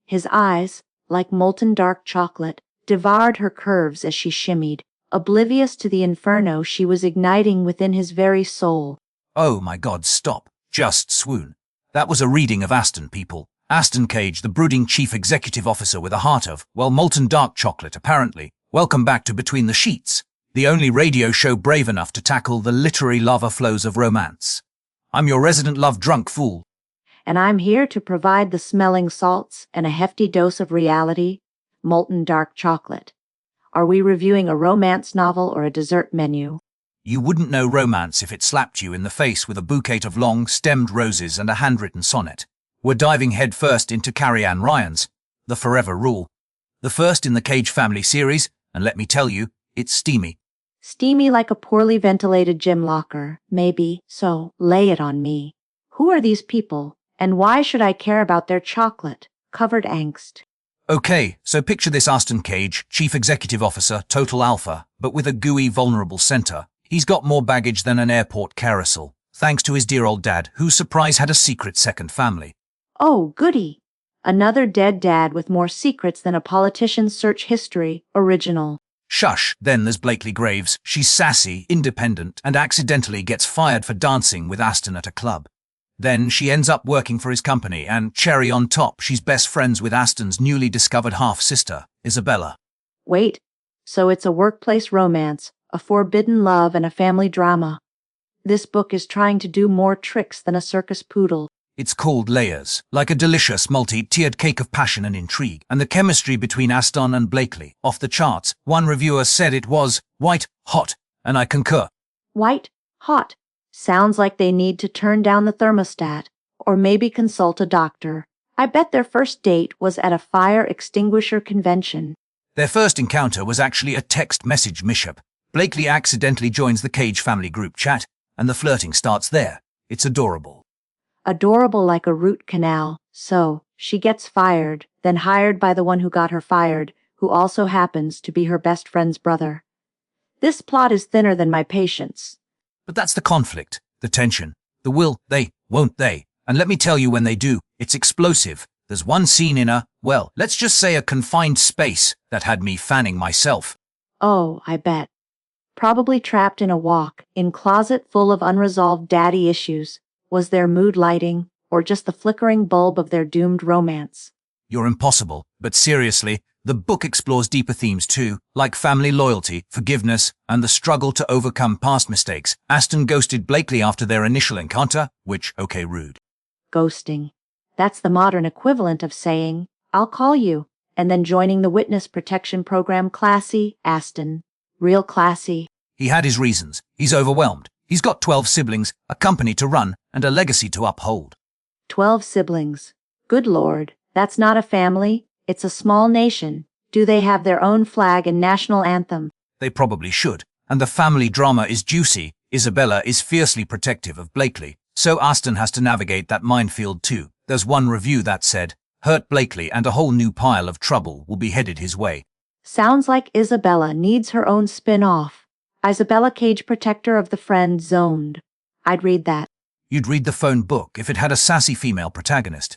His eyes, like molten dark chocolate, devoured her curves as she shimmied, oblivious to the inferno she was igniting within his very soul. Oh my God, stop. Just swoon. That was a reading of Aston, people. Aston Cage, the brooding chief executive officer with a heart of, well, molten dark chocolate, apparently. Welcome back to Between the Sheets, the only radio show brave enough to tackle the literary lava flows of romance. I'm your resident love-drunk fool. And I'm here to provide the smelling salts and a hefty dose of reality, molten dark chocolate. Are we reviewing a romance novel or a dessert menu? You wouldn't know romance if it slapped you in the face with a bouquet of long-stemmed roses and a handwritten sonnet. We're diving headfirst into Carrie Ann Ryan's The Forever Rule, the first in the Cage family series, and let me tell you, it's steamy. Steamy like a poorly ventilated gym locker, maybe, so lay it on me. Who are these people, and why should I care about their chocolate-covered angst? Okay, so picture this Aston Cage, chief executive officer, total alpha, but with a gooey, vulnerable center. He's got more baggage than an airport carousel, thanks to his dear old dad, whose surprise had a secret second family. Oh, goody. Another dead dad with more secrets than a politician's search history original. Shush, then there's Blakely Graves. She's sassy, independent, and accidentally gets fired for dancing with Aston at a club. Then she ends up working for his company, and cherry on top, she's best friends with Aston's newly discovered half-sister, Isabella. Wait, so it's a workplace romance, a forbidden love, and a family drama. This book is trying to do more tricks than a circus poodle. It's called Layers, like a delicious multi-tiered cake of passion and intrigue, and the chemistry between Aston and Blakely, off the charts. One reviewer said it was white hot, and I concur. White hot. Sounds like they need to turn down the thermostat, or maybe consult a doctor. I bet their first date was at a fire extinguisher convention. Their first encounter was actually a text message mishap. Blakely accidentally joins the Cage family group chat, and the flirting starts there. It's adorable. Adorable like a root canal. So, she gets fired, then hired by the one who got her fired, who also happens to be her best friend's brother. This plot is thinner than my patience. But that's the conflict, the tension, the will they, won't they, and let me tell you when they do, it's explosive. There's one scene in well, let's just say a confined space that had me fanning myself. Oh, I bet. Probably trapped in a walk-in closet full of unresolved daddy issues. Was their mood lighting, or just the flickering bulb of their doomed romance? You're impossible, but seriously, the book explores deeper themes too, like family loyalty, forgiveness, and the struggle to overcome past mistakes. Aston ghosted Blakely after their initial encounter, which, okay, rude. Ghosting. That's the modern equivalent of saying, I'll call you, and then joining the witness protection program. Classy, Aston. Real classy. He had his reasons. He's overwhelmed. He's got 12 siblings, a company to run, and a legacy to uphold. 12 siblings. Good Lord, that's not a family, it's a small nation. Do they have their own flag and national anthem? They probably should. And the family drama is juicy. Isabella is fiercely protective of Blakely, so Aston has to navigate that minefield too. There's one review that said, hurt Blakely and a whole new pile of trouble will be headed his way. Sounds like Isabella needs her own spin-off. Isabella Cage, protector of the friend zoned. I'd read that. You'd read the phone book if it had a sassy female protagonist.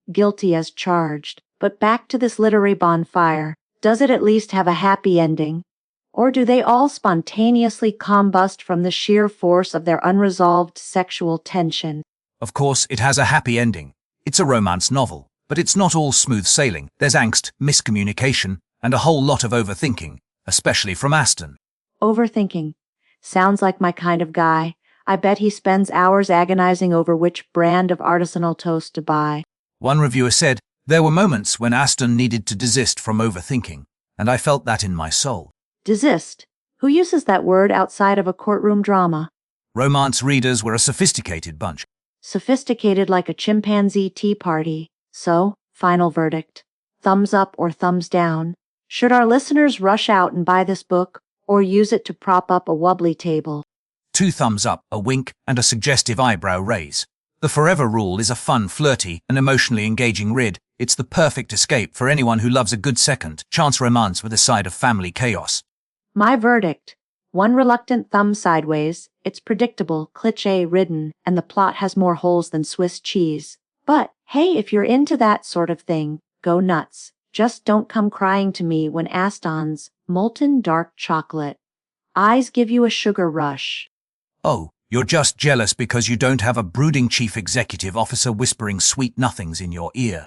Guilty as charged. But back to this literary bonfire. Does it at least have a happy ending? Or do they all spontaneously combust from the sheer force of their unresolved sexual tension? Of course, it has a happy ending. It's a romance novel, but it's not all smooth sailing. There's angst, miscommunication, and a whole lot of overthinking, especially from Aston. Overthinking. Sounds like my kind of guy. I bet he spends hours agonizing over which brand of artisanal toast to buy. One reviewer said, there were moments when Aston needed to desist from overthinking, and I felt that in my soul. Desist? Who uses that word outside of a courtroom drama? Romance readers were a sophisticated bunch. Sophisticated like a chimpanzee tea party. So, final verdict. Thumbs up or thumbs down? Should our listeners rush out and buy this book, or use it to prop up a wobbly table? 2 thumbs up, a wink, and a suggestive eyebrow raise. The Forever Rule is a fun, flirty, and emotionally engaging read. It's the perfect escape for anyone who loves a good second-chance romance with a side of family chaos. My verdict. 1 reluctant thumb sideways. It's predictable, cliché-ridden, and the plot has more holes than Swiss cheese. But, hey, if you're into that sort of thing, Go nuts. Just don't come crying to me when Aston's molten dark chocolate eyes give you a sugar rush. Oh, you're just jealous because you don't have a brooding chief executive officer whispering sweet nothings in your ear.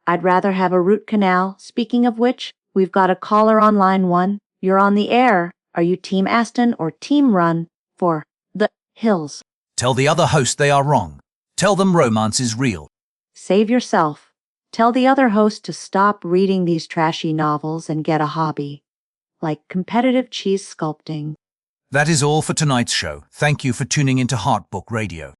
I'd rather have a root canal. Speaking of which, we've got a caller on line 1. You're on the air. Are you Team Aston or Team Run for the hills? Tell the other host they are wrong. Tell them romance is real. Save yourself. Tell the other host to stop reading these trashy novels and get a hobby, like competitive cheese sculpting. That is all for tonight's show. Thank you for tuning into Heartbook Radio.